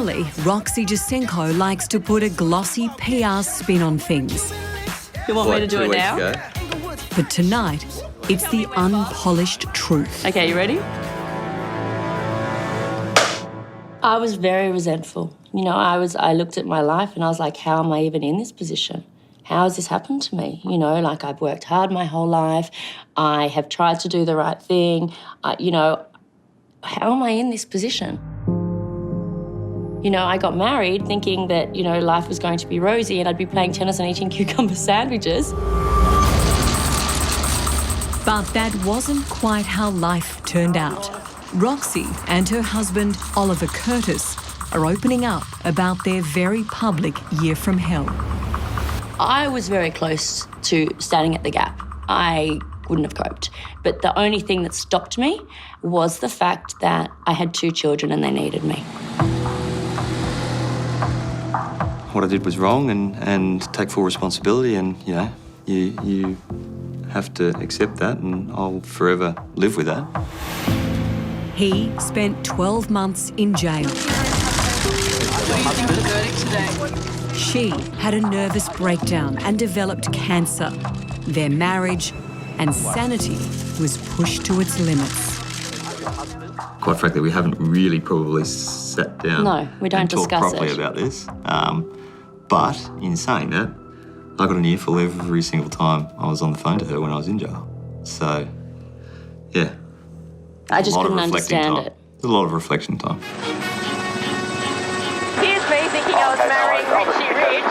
Normally, Roxy Jacenko likes to put a glossy PR spin on things. You want me to do it now? But tonight, it's the unpolished truth. Okay, you ready? I was very resentful. You know, I looked at my life and I was like, how am I even in this position? How has this happened to me? You know, like I've worked hard my whole life. I have tried to do the right thing. You know, how am I in this position? You know, I got married thinking that, you know, life was going to be rosy and I'd be playing tennis and eating cucumber sandwiches. But that wasn't quite how life turned out. Roxy and her husband, Oliver Curtis, are opening up about their very public year from hell. I was very close to standing at the gap. I wouldn't have coped. But the only thing that stopped me was the fact that I had 2 children and they needed me. What I did was wrong and take full responsibility, and, you know, you have to accept that, and I'll forever live with that. He spent 12 months in jail. What do you think of the verdict today? She had a nervous breakdown and developed cancer. Their marriage and sanity was pushed to its limits. Quite frankly, we haven't really probably sat down No, we don't and talked discuss properly it. about this. But in saying that, I got an earful every single time I was on the phone to her when I was in jail. So, yeah. I just couldn't understand it. There's a lot of reflection time. Here's me thinking I was marrying Richie Rich.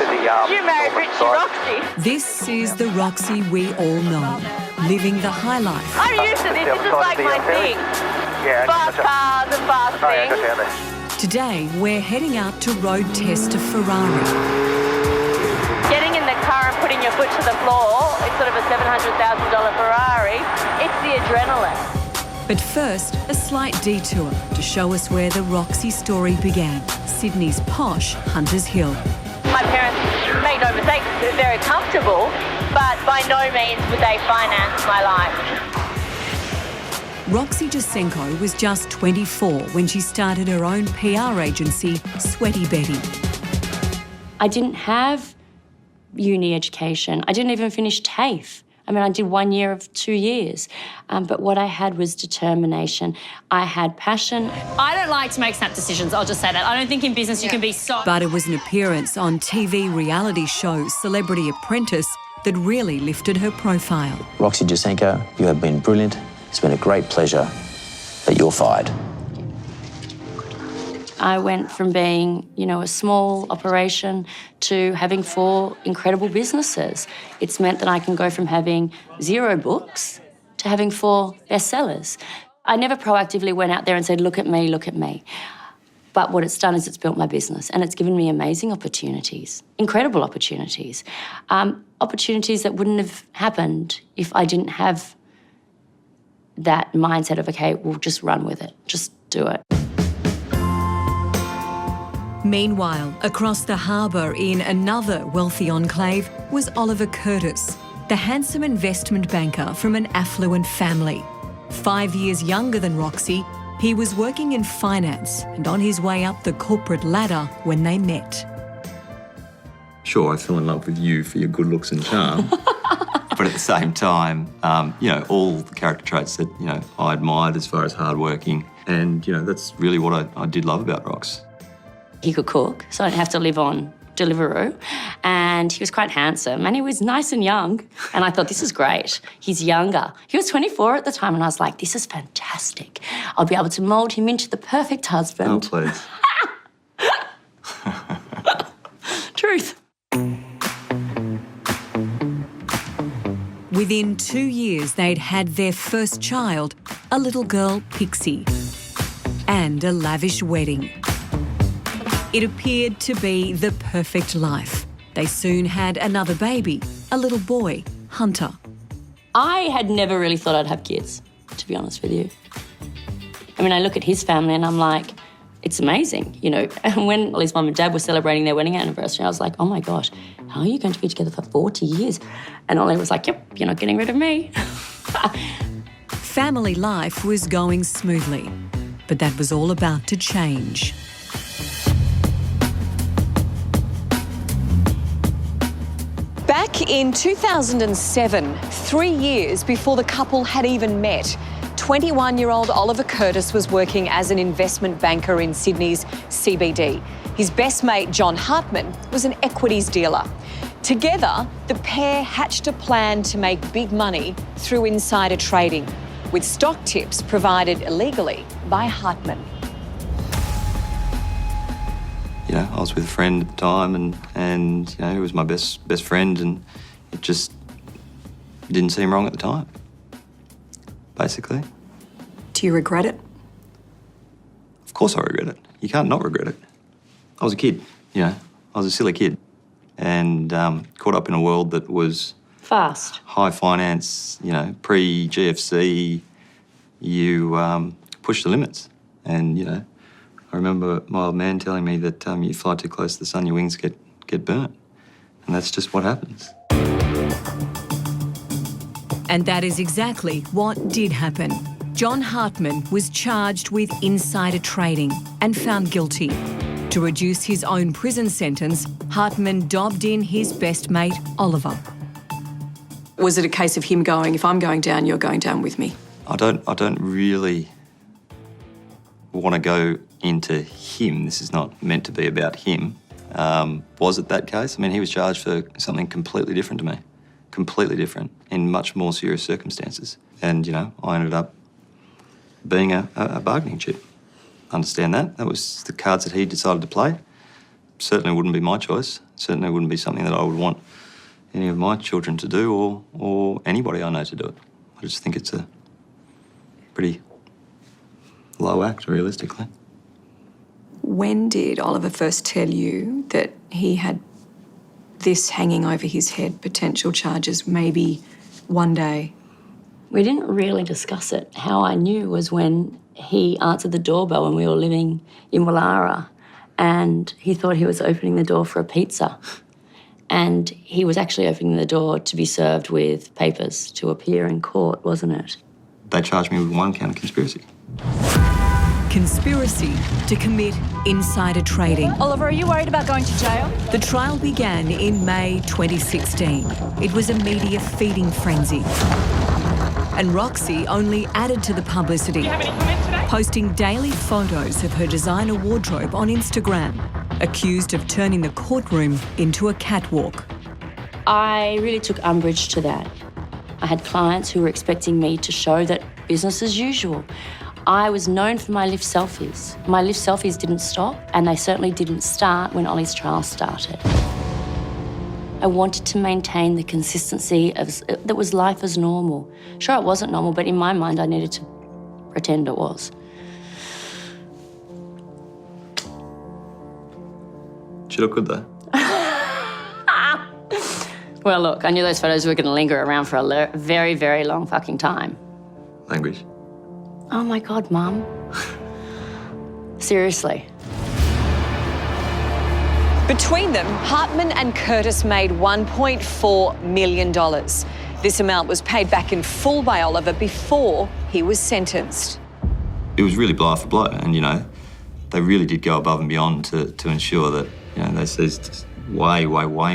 You married Richie Roxy. This is the Roxy we all know, living the high life. I'm used to this. This is like my thing. Fast cars and fast things. Today, we're heading out to road test a Ferrari. Getting in the car and putting your foot to the floor, it's sort of a $700,000 Ferrari. It's the adrenaline. But first, a slight detour to show us where the Roxy story began, Sydney's posh Hunters Hill. My parents made no mistakes. They're very comfortable, but by no means would they finance my life. Roxy Jacenko was just 24 when she started her own PR agency, Sweaty Betty. I didn't have uni education. I didn't even finish TAFE. I mean, I did 1 year of 2 years. But what I had was determination. I had passion. I don't like to make snap decisions, I'll just say that. I don't think in business you can be so... But it was an appearance on TV reality show Celebrity Apprentice that really lifted her profile. Roxy Jacenko, you have been brilliant. It's been a great pleasure, but you're fired. I went from being, you know, a small operation to having 4 incredible businesses. It's meant that I can go from having 0 books to having 4 bestsellers. I never proactively went out there and said, look at me, look at me. But what it's done is it's built my business and it's given me amazing opportunities, incredible opportunities. Opportunities that wouldn't have happened if I didn't have that mindset of, okay, we'll just run with it, just do it. Meanwhile, across the harbour in another wealthy enclave was Oliver Curtis, the handsome investment banker from an affluent family. 5 years younger than Roxy, he was working in finance and on his way up the corporate ladder when they met. Sure, I fell in love with you for your good looks and charm. But at the same time, you know, all the character traits that, you know, I admired as far as hardworking. And, you know, that's really what I did love about Rox. He could cook, so I didn't have to live on Deliveroo. And he was quite handsome and he was nice and young. And I thought, this is great. He's younger. He was 24 at the time and I was like, this is fantastic. I'll be able to mould him into the perfect husband. Oh, please. Truth. Within 2 years, they'd had their first child, a little girl, Pixie, and a lavish wedding. It appeared to be the perfect life. They soon had another baby, a little boy, Hunter. I had never really thought I'd have kids, to be honest with you. I mean, I look at his family and I'm like, it's amazing, you know. And when Ollie's mum and dad were celebrating their wedding anniversary, I was like, oh my gosh, how are you going to be together for 40 years? And Ollie was like, yep, you're not getting rid of me. Family life was going smoothly, but that was all about to change. in 2007, 3 years before the couple had even met, 21-year-old Oliver Curtis was working as an investment banker in Sydney's CBD. His best mate, John Hartman, was an equities dealer. Together, the pair hatched a plan to make big money through insider trading, with stock tips provided illegally by Hartman. You know, I was with a friend at the time, and you know, he was my best friend, and it just didn't seem wrong at the time, basically. Do you regret it? Of course I regret it. You can't not regret it. I was a kid, you know. I was a silly kid and caught up in a world that was Fast. high finance, you know, pre-GFC. You push the limits. And, you know, I remember my old man telling me that you fly too close to the sun, your wings get burnt. And that's just what happens. And that is exactly what did happen. John Hartman was charged with insider trading and found guilty. To reduce his own prison sentence, Hartman dobbed in his best mate, Oliver. Was it a case of him going, if I'm going down, you're going down with me? I don't really want to go into him. This is not meant to be about him. Was it that case? I mean, he was charged for something completely different to me. Completely different, in much more serious circumstances. And, you know, I ended up being a bargaining chip. Understand that. That was the cards that he decided to play. Certainly wouldn't be my choice. Certainly wouldn't be something that I would want any of my children to do or anybody I know to do it. I just think it's a pretty low act, realistically. When did Oliver first tell you that he had this hanging over his head, potential charges, maybe one day? We didn't really discuss it. How I knew was when he answered the doorbell when we were living in Wallara, and he thought he was opening the door for a pizza. And he was actually opening the door to be served with papers to appear in court, wasn't it? They charged me with 1 count of conspiracy. Conspiracy to commit insider trading. Oliver, are you worried about going to jail? The trial began in May 2016. It was a media feeding frenzy. And Roxy only added to the publicity, posting daily photos of her designer wardrobe on Instagram, accused of turning the courtroom into a catwalk. I really took umbrage to that. I had clients who were expecting me to show that business as usual. I was known for my lift selfies. My lift selfies didn't stop, and they certainly didn't start when Ollie's trial started. I wanted to maintain the consistency that was life as normal. Sure, it wasn't normal, but in my mind, I needed to pretend it was. She looked good, though. Well, look, I knew those photos were going to linger around for a very, very long fucking time. Language. Oh, my God, Mum. Seriously. Between them, Hartman and Curtis made $1.4 million. This amount was paid back in full by Oliver before he was sentenced. It was really blow for blow, and, you know, they really did go above and beyond to ensure that, you know, they seized way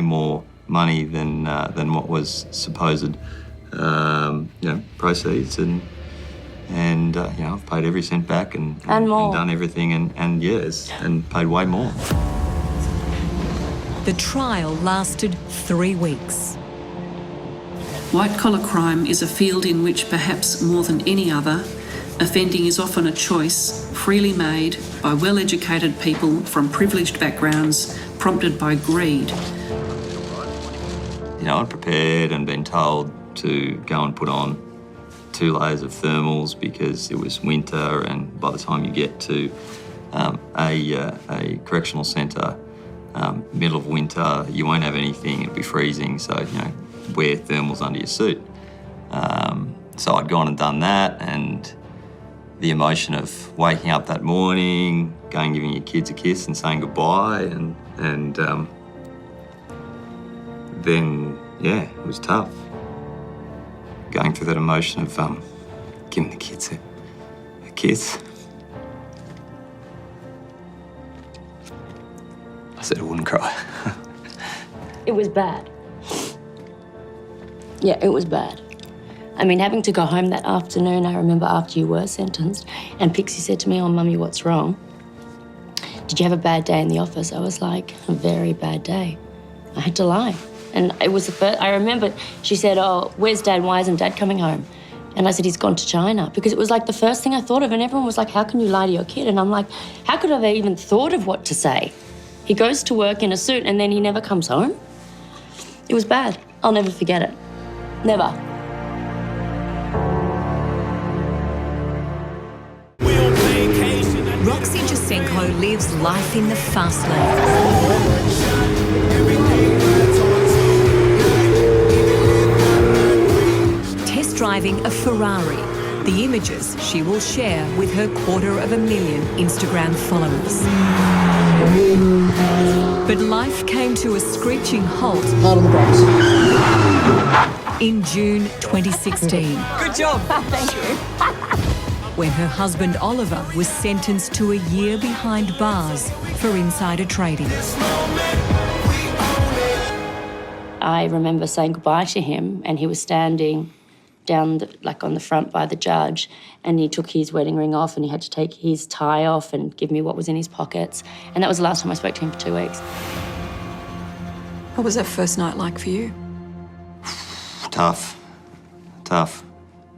more money than what was supposed, you know, proceeds, and you know, I've paid every cent back and more. And done everything, and yes, and paid way more. The trial lasted 3 weeks. White-collar crime is a field in which, perhaps more than any other, offending is often a choice freely made by well-educated people from privileged backgrounds, prompted by greed. You know, I'd prepared and been told to go and put on 2 layers of thermals because it was winter, and by the time you get to a correctional centre, middle of winter, you won't have anything, it'll be freezing, so, you know, wear thermals under your suit. So I'd gone and done that, and the emotion of waking up that morning, going giving your kids a kiss and saying goodbye, and then, yeah, it was tough. Going through that emotion of giving the kids a kiss. I said I wouldn't cry. It was bad. Yeah, it was bad. I mean, having to go home that afternoon, I remember after you were sentenced, and Pixie said to me, "Oh, Mummy, what's wrong? Did you have a bad day in the office?" I was like, "A very bad day." I had to lie. And it was the first, I remember she said, "Oh, where's Dad? Why isn't Dad coming home?" And I said, "He's gone to China," because it was like the first thing I thought of, and everyone was like, "How can you lie to your kid?" And I'm like, how could I have even thought of what to say? He goes to work in a suit and then he never comes home. It was bad. I'll never forget it. Never. Roxy Jacenko lives life in the fast lane. Test driving a Ferrari, the images she will share with her 250,000 Instagram followers. But life came to a screeching halt in June 2016. Good job. Thank you. When her husband Oliver was sentenced to a year behind bars for insider trading. I remember saying goodbye to him, and he was standing down on the front by the judge, and he took his wedding ring off and he had to take his tie off and give me what was in his pockets. And that was the last time I spoke to him for 2 weeks. What was that first night like for you? Tough. It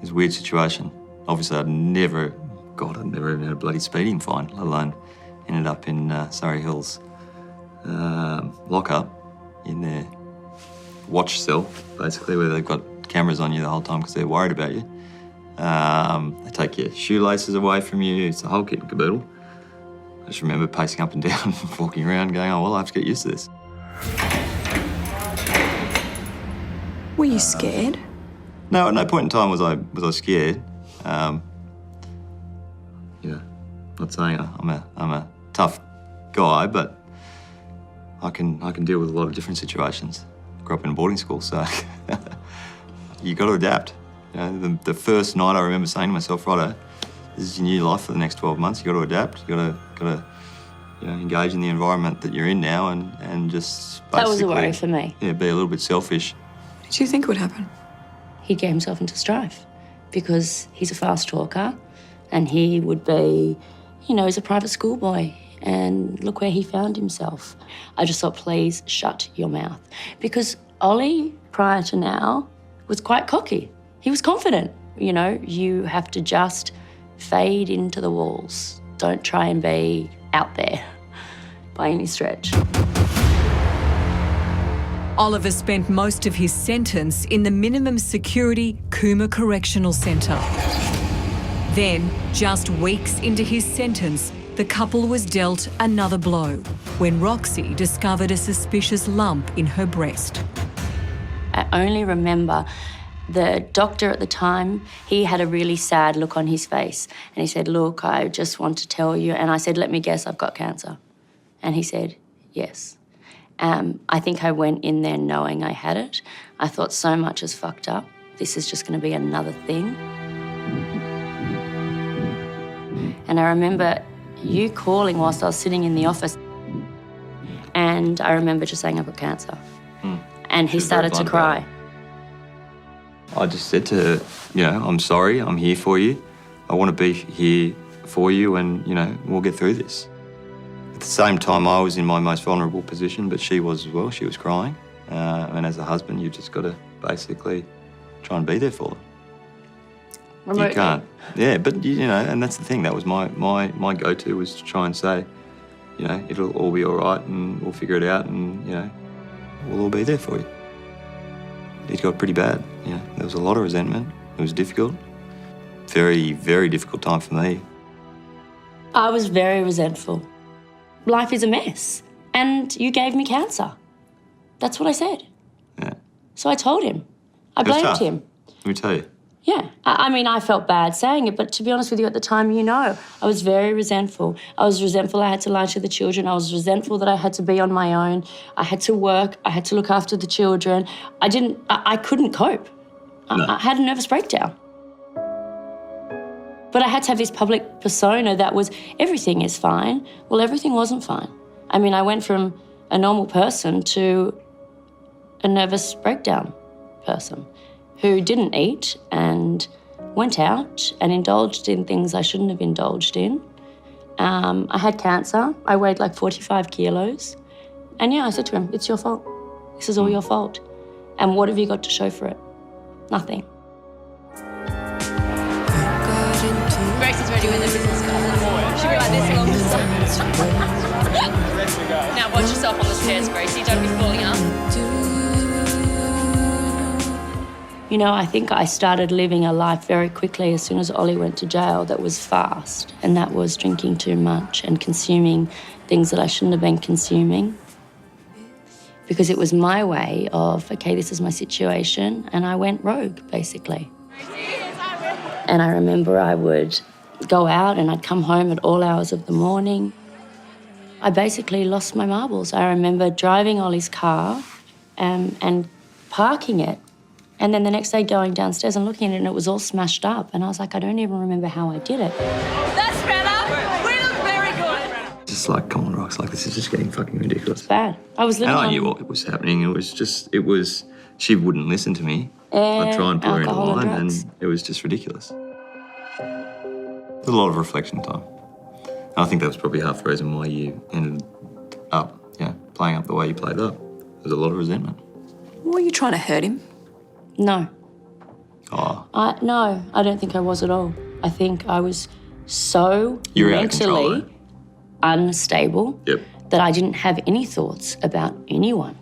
was a weird situation. Obviously, I'd never even had a bloody speeding fine, let alone ended up in Surrey Hills lockup in their watch cell, basically, where they've got cameras on you the whole time because they're worried about you. They take your shoelaces away from you. It's a whole kit and caboodle. I just remember pacing up and down, walking around going, "Oh, well, I have to get used to this." Were you scared? No, at no point in time was I scared. Not saying I'm a tough guy, but I can deal with a lot of different situations. Grew up in a boarding school, so you got to adapt. You know, the first night I remember saying to myself, "Righto, this is your new life for the next 12 months. You got to adapt. You got to engage in the environment that you're in now, and just basically." That was a worry for me. Yeah, be a little bit selfish. Did you think it would happen? He'd get himself into strife because he's a fast talker, and he would be, he's a private schoolboy, and look where he found himself. I just thought, please shut your mouth. Because Ollie, prior to now, was quite cocky. He was confident. You have to just fade into the walls. Don't try and be out there by any stretch. Oliver spent most of his sentence in the minimum security Cooma Correctional Centre. Then, just weeks into his sentence, the couple was dealt another blow when Roxy discovered a suspicious lump in her breast. I only remember the doctor at the time, he had a really sad look on his face. And he said, "Look, I just want to tell you." And I said, "Let me guess, I've got cancer." And he said, "Yes." I think I went in there knowing I had it. I thought, so much is fucked up. This is just going to be another thing. And I remember you calling whilst I was sitting in the office. And I remember just saying, "I've got cancer." And he started to cry. I just said to her, "I'm sorry, I'm here for you. I want to be here for you, and, we'll get through this." At the same time, I was in my most vulnerable position, but she was as well. She was crying. And as a husband, you've just got to basically try and be there for them. Remotely. You can't. Yeah, but, and that's the thing. That was my go-to, was to try and say, it'll all be all right, and we'll figure it out, and, we'll all be there for you. It got pretty bad. There was a lot of resentment. It was difficult. Very, very difficult time for me. I was very resentful. Life is a mess, and you gave me cancer. That's what I said. Yeah. So I told him. I blamed him. Let me tell you. Yeah. I mean, I felt bad saying it, but to be honest with you, at the time, I was very resentful. I was resentful I had to lie to the children. I was resentful that I had to be on my own. I had to work. I had to look after the children. I couldn't cope. No. I had a nervous breakdown. But I had to have this public persona that was, everything is fine. Well, everything wasn't fine. I mean, I went from a normal person to a nervous breakdown person. who didn't eat and went out and indulged in things I shouldn't have indulged in. I had cancer. I weighed like 45 kilos. And yeah, I said to him, it's your fault. This is all your fault. And what have you got to show for it? Nothing. Grace is ready with the business card. She'll be like this along the Now watch yourself on the stairs, Gracie. Don't be falling up. You know, I think I started living a life very quickly as soon as Ollie went to jail that was fast, and that was drinking too much and consuming things that I shouldn't have been consuming. Because it was my way of, okay, this is my situation, and I went rogue, basically. And I remember I would go out and I'd come home at all hours of the morning. I basically lost my marbles. I remember driving Ollie's car and parking it, and then the next day going downstairs and looking at it and it was all smashed up. And I was like, I don't even remember how I did it. That's better. We look very good. Just like, come on, Rox, like this is just getting fucking ridiculous. It's bad. I was living And I on knew what was happening. She wouldn't listen to me. I'd try and put her in alcohol and line, drugs. and it was just ridiculous. A lot of reflection time. And I think that was probably half the reason why you ended up, playing up the way you played up. There's a lot of resentment. Were you trying to hurt him? No. Oh, No, I don't think I was at all. I think I was so you were out of control, mentally unstable that I didn't have any thoughts about anyone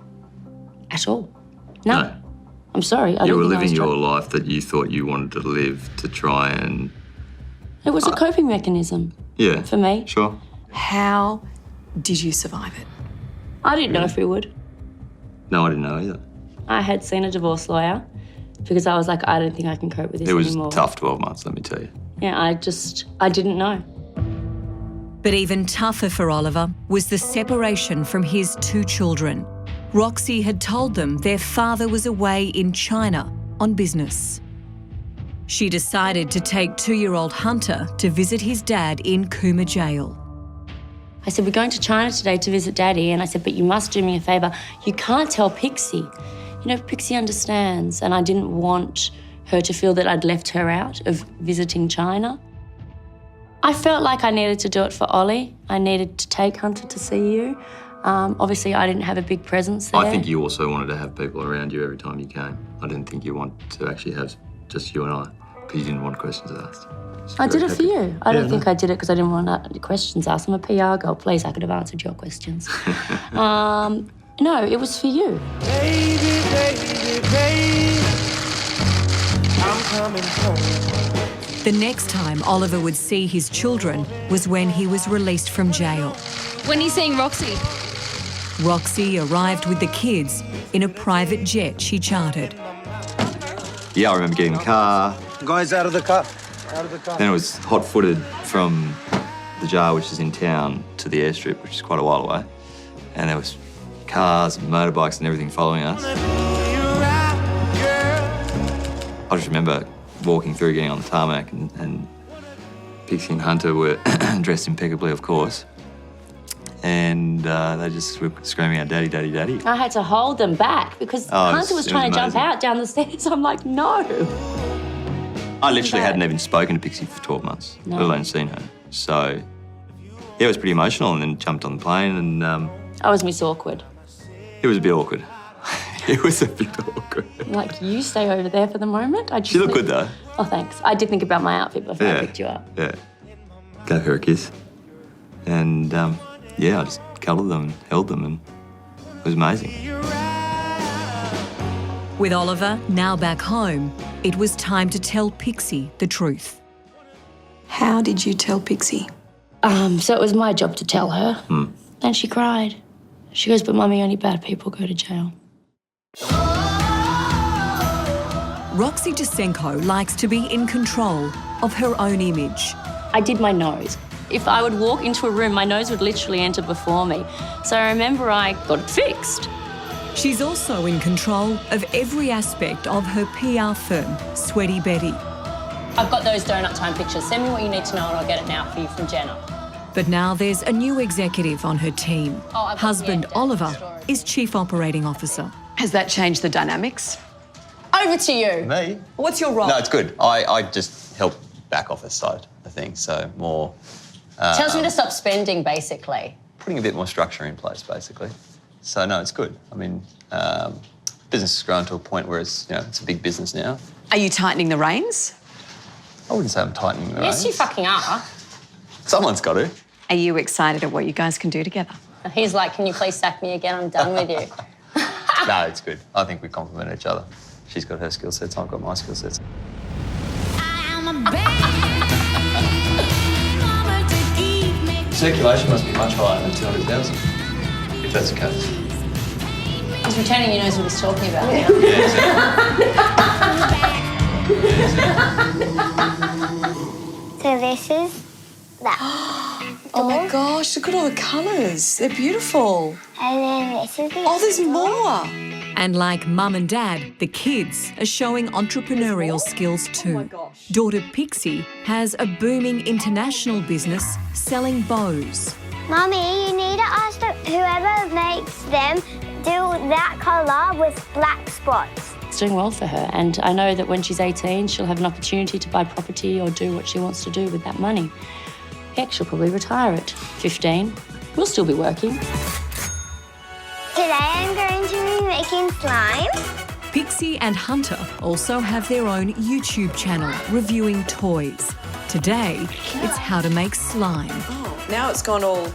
at all. No. I'm sorry. You were living your life that you thought you wanted to live to try and... It was a coping mechanism. Yeah. For me. Sure. How did you survive it? I didn't know if we would. No, I didn't know either. I had seen a divorce lawyer because I was like, I don't think I can cope with this anymore. It was tough 12 months, let me tell you. Yeah, I didn't know. But even tougher for Oliver was the separation from his 2 children. Roxy had told them their father was away in China on business. She decided to take 2-year-old Hunter to visit his dad in Cooma jail. I said, we're going to China today to visit Daddy. And I said, but you must do me a favour. You can't tell Pixie. You know, Pixie understands. And I didn't want her to feel that I'd left her out of visiting China. I felt like I needed to do it for Ollie. I needed to take Hunter to see you. Obviously, I didn't have a big presence there. I think you also wanted to have people around you every time you came. I didn't think you wanted to actually have just you and I, because you didn't want questions asked. I did it for you. I don't think I did it because I didn't want questions asked. I'm a PR girl. Please, I could have answered your questions. No, it was for you. Baby, baby, baby, I'm coming home. The next time Oliver would see his children was when he was released from jail. When are you seeing Roxy? Roxy arrived with the kids in a private jet she chartered. Yeah, I remember getting in the car. Guys, out of the car. Out of the car. Then it was hot-footed from the jail, which is in town, to the airstrip, which is quite a while away. And there was cars and motorbikes and everything following us. I just remember walking through, getting on the tarmac, and Pixie and Hunter were dressed impeccably, of course. And they just were screaming out, "Daddy, Daddy, Daddy." I had to hold them back because Hunter was trying to jump out down the stairs. I'm like, no. I literally hadn't even spoken to Pixie for 12 months, let alone seen her. So, yeah, it was pretty emotional, and then jumped on the plane, and I was Miss Awkward. it was a bit awkward. It was a bit awkward. Like, you stay over there for the moment. She looked good, though. Oh, thanks. I did think about my outfit before I picked you up. Yeah. Gave her a kiss. And, yeah, I just cuddled them and held them, and it was amazing. With Oliver now back home, it was time to tell Pixie the truth. How did you tell Pixie? So it was my job to tell her. And she cried. She goes, but Mummy, only bad people go to jail. Roxy Jacenko likes to be in control of her own image. I did my nose. If I would walk into a room, my nose would literally enter before me. So I remember I got it fixed. She's also in control of every aspect of her PR firm, Sweaty Betty. I've got those donut time pictures. Send me what you need to know and I'll get it now for you from Jenna. But now there's a new executive on her team. I've got Husband the Oliver is Chief Operating Officer. Has that changed the dynamics? Over to you. Me? What's your role? No, it's good. I just help back office side of things, so more... Tells me to stop spending, basically. Putting a bit more structure in place, basically. So, no, it's good. I mean, business has grown to a point where it's, you know, it's a big business now. Are you tightening the reins? I wouldn't say I'm tightening the reins. Yes, you fucking are. Someone's got to. Are you excited at what you guys can do together? He's like, can you please sack me again? I'm done with you. No, it's good. I think we complement each other. She's got her skill sets, I've got my skill sets. Circulation must be much higher than 200,000, if that's the case. He's pretending he knows what he's talking about. Yeah, exactly. So this is that. Oh my gosh, look at all the colours. They're beautiful. And then this is the... Oh, there's more. And like mum and dad, the kids are showing entrepreneurial skills too. Daughter Pixie has a booming international business selling bows. Mummy, you need to ask whoever makes them do that colour with black spots. It's doing well for her, and I know that when she's 18, she'll have an opportunity to buy property or do what she wants to do with that money. Heck, she'll probably retire at 15. We'll still be working. Today I'm going to be making slime. Pixie and Hunter also have their own YouTube channel reviewing toys. Today, it's how to make slime. Oh, now it's gone all...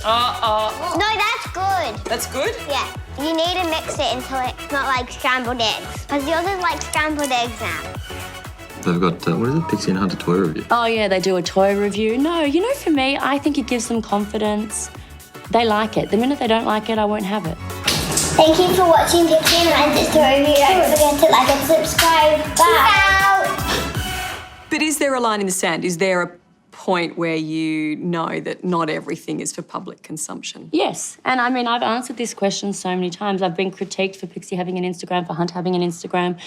No, that's good. That's good? Yeah. You need to mix it until it's not like scrambled eggs. Because yours is like scrambled eggs now. They've got, what is it, Pixie and Hunter toy review? Oh, yeah, they do a toy review. No, you know, for me, I think it gives them confidence. They like it. The minute they don't like it, I won't have it. Thank you for watching Pixie and Hunter's toy review. Don't forget to like and subscribe. Bye. But is there a line in the sand? Is there a point where you know that not everything is for public consumption? Yes, and I mean, I've answered this question so many times. I've been critiqued for Pixie having an Instagram, for Hunter having an Instagram.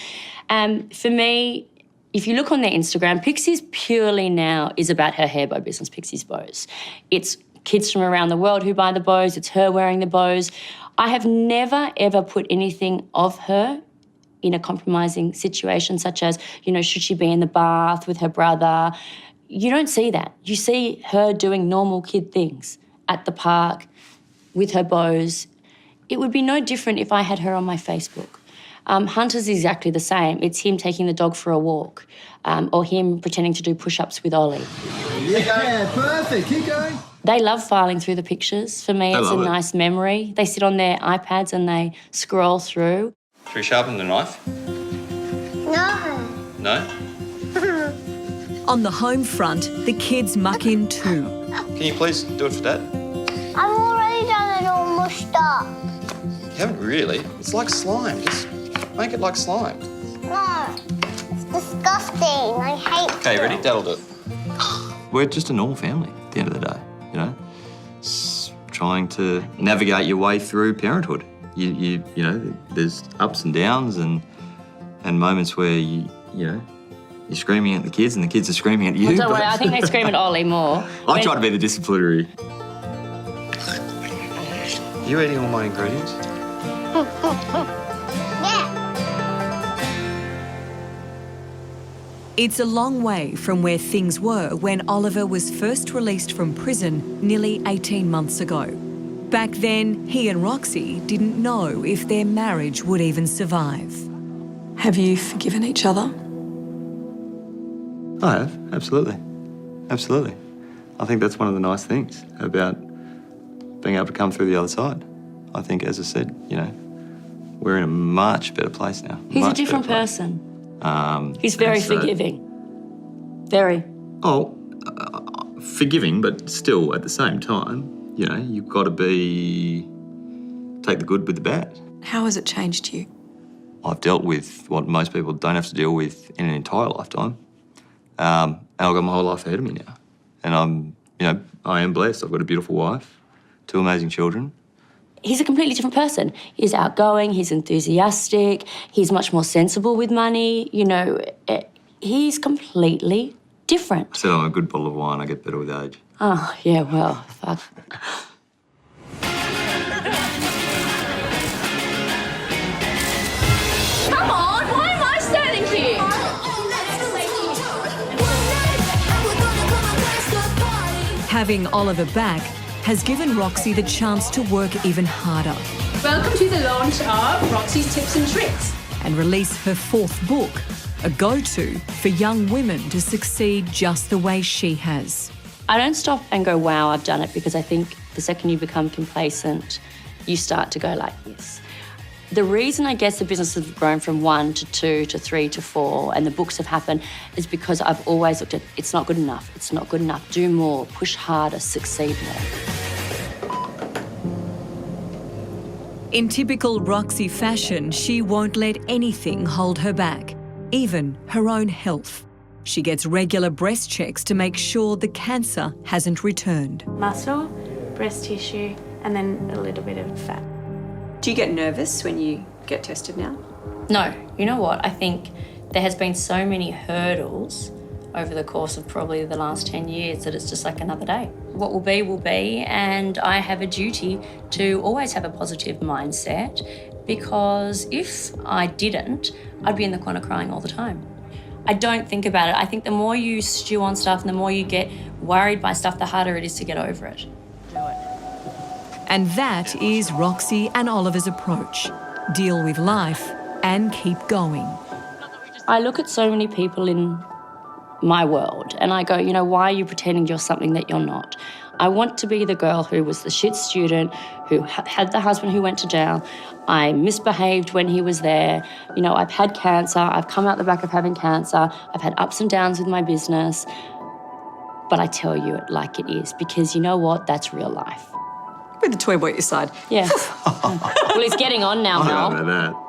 For me, if you look on their Instagram, Pixie's purely now is about her hair bow business, Pixie's Bows. It's kids from around the world who buy the bows. It's her wearing the bows. I have never, ever put anything of her in a compromising situation, such as, you know, should she be in the bath with her brother? You don't see that. You see her doing normal kid things at the park with her bows. It would be no different if I had her on my Facebook. Hunter's exactly the same. It's him taking the dog for a walk, or him pretending to do push-ups with Ollie. Yeah, perfect. Keep going. They love filing through the pictures. For me, it's a nice memory. They sit on their iPads and they scroll through. Should we sharpen the knife? No. No? On the home front, the kids muck in too. Can you please do it for Dad? I've already done it all mushed up. You haven't really. It's like slime. Just make it like slime. No. It's disgusting. I hate it. Okay, ready? Dad'll do it. We're just a normal family at the end of the day, you know? Trying to navigate your way through parenthood. You know, there's ups and downs and moments where you're screaming at the kids and the kids are screaming at you. Well, don't worry, I think they scream at Ollie more. I try to be the disciplinary. Are you eating all my ingredients? Yeah. It's a long way from where things were when Oliver was first released from prison nearly 18 months ago. Back then, he and Roxy didn't know if their marriage would even survive. Have you forgiven each other? I have, absolutely. Absolutely. I think that's one of the nice things about being able to come through the other side. I think, as I said, you know, we're in a much better place now. He's a different person. He's very forgiving. Very. Oh, forgiving, but still at the same time, you know, you've got to take the good with the bad. How has it changed you? I've dealt with what most people don't have to deal with in an entire lifetime. And I've got my whole life ahead of me now. And I am blessed. I've got a beautiful wife, 2 amazing children. He's a completely different person. He's outgoing, he's enthusiastic, he's much more sensible with money. You know, he's completely different. I said I'm a good bottle of wine. I get better with age. Oh, yeah, well, fuck. Come on, why am I Having Oliver back has given Roxy the chance to work even harder Welcome to the launch of Roxy's Tips and Tricks. and release her 4th book, a go-to for young women to succeed just the way she has. I don't stop and go, wow, I've done it, because I think the second you become complacent, you start to go like this. The reason I guess the business has grown from 1 to 2 to 3 to 4 and the books have happened is because I've always looked at it's not good enough, it's not good enough, do more, push harder, succeed more. In typical Roxy fashion, she won't let anything hold her back, even her own health. She gets regular breast checks to make sure the cancer hasn't returned. Muscle, breast tissue, and then a little bit of fat. Do you get nervous when you get tested now? No, you know what? I think there has been so many hurdles over the course of probably the last 10 years that it's just like another day. What will be, and I have a duty to always have a positive mindset, because if I didn't, I'd be in the corner crying all the time. I don't think about it. I think the more you stew on stuff and the more you get worried by stuff, the harder it is to get over it. And that is Roxy and Oliver's approach. Deal with life and keep going. I look at so many people in my world and I go, you know, why are you pretending you're something that you're not? I want to be the girl who was the shit student, who had the husband who went to jail. I misbehaved when he was there. You know, I've had cancer. I've come out the back of having cancer. I've had ups and downs with my business. But I tell you it like it is, because you know what? That's real life. With the toy boy at your side. Yeah. Well, he's getting on now, I don't Mel. know about that.